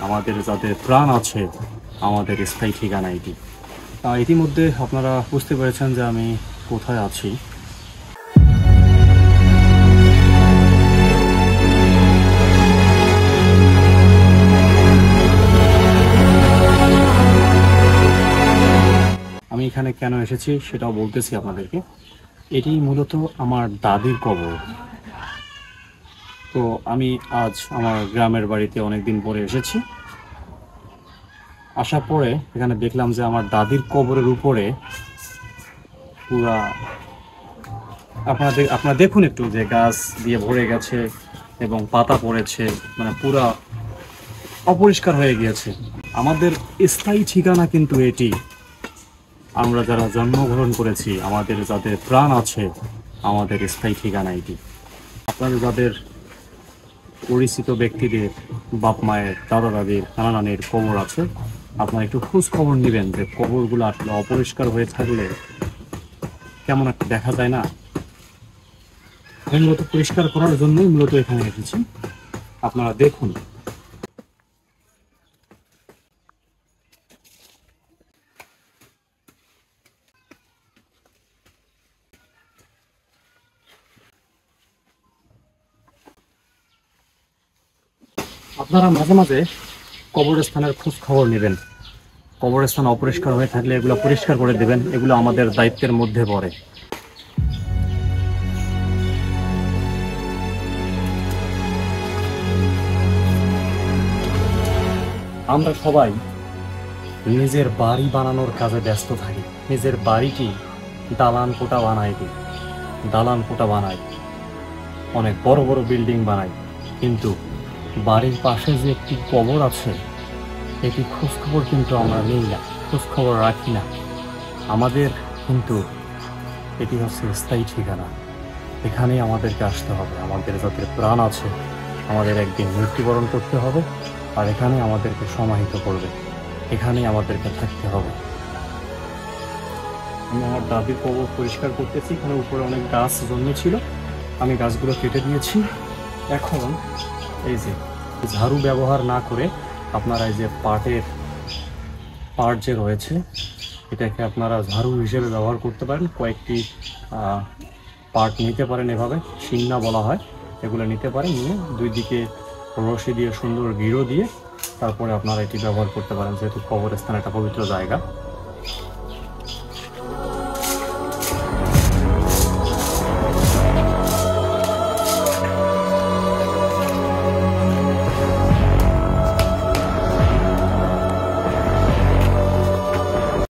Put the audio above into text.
আমাদের যাদের প্রাণ আছে, আমাদের স্থায়ী ঠিকানা এটি। ইতিমধ্যে আপনারা বুঝতে পেরেছেন যে আমি কোথায় আছি। আমি এখানে কেন এসেছি সেটাও বলতেছি আপনাদেরকে। এটি মূলত আমার দাদির কবর। তো আমি আজ আমার গ্রামের বাড়িতে অনেকদিন পরে এসেছি। আসার পরে এখানে দেখলাম যে আমার দাদির কবরের উপরে পুরা আপনারা দেখুন একটু, যে গাছ দিয়ে ভরে গেছে এবং পাতা পড়েছে, মানে পুরা অপরিষ্কার হয়ে গিয়েছে। আমাদের স্থায়ী ঠিকানা কিন্তু এটি। আমরা যারা জন্মগ্রহণ করেছি, আমাদের যাদের প্রাণ আছে, আমাদের স্থায়ী ঠিকানা এটি। আপনাদের যাদের পরিচিত ব্যক্তিদের বাপ মায়ের, দাদা দাদির, নানা নানির কবর আছে, আপনারা একটু খোঁজ খবর নেবেন যে কবরগুলো আসলে অপরিষ্কার হয়ে থাকলে কেমন একটা দেখা যায় না। আমি মূলত পরিষ্কার করার জন্যই মূলত এখানে এসেছি। আপনারা দেখুন। আপনারা মাঝে মাঝে কবরস্থানের খোঁজ খবর নেবেন। কবরস্থান অপরিষ্কার হয়ে থাকলে এগুলো পরিষ্কার করে দেবেন। এগুলো আমাদের দায়িত্বের মধ্যে পড়ে। আমরা সবাই নিজের বাড়ি বানানোর কাজে ব্যস্ত থাকি। নিজের বাড়িটি দালান কোঠা বানাই, অনেক বড় বড় বিল্ডিং বানাই, কিন্তু বাড়ির পাশে যে একটি কবর আছে, এটি খোঁজখবর কিন্তু আমরা নিই না, খোঁজখবর রাখি না। আমাদের কিন্তু এটি হচ্ছে স্থায়ী ঠিকানা। এখানেই আমাদেরকে আসতে হবে। আমাদের যাদের প্রাণ আছে, আমাদের একদিন মৃত্যুবরণ করতে হবে, আর এখানে আমাদেরকে সমাহিত করবে, এখানেই আমাদেরকে থাকতে হবে। আমি আমার দাদির কবর পরিষ্কার করতেছি। এখানে উপরে অনেক গাছ জন্মেছিল, আমি গাছগুলো কেটে দিয়েছি। এখন এই যে ঝাড়ু ব্যবহার না করে আপনারা এই যে পাট যে রয়েছে, এটাকে আপনারা ঝাড়ু হিসেবে ব্যবহার করতে পারেন। কয়েকটি পাট নিতে পারেন, এভাবে শিন্না বলা হয়, এগুলো নিতে পারেন। নিয়ে দুই দিকে রশি দিয়ে সুন্দর গিরো দিয়ে তারপরে আপনারা এটি ব্যবহার করতে পারেন, যেহেতু কবরস্থান একটা পবিত্র জায়গা।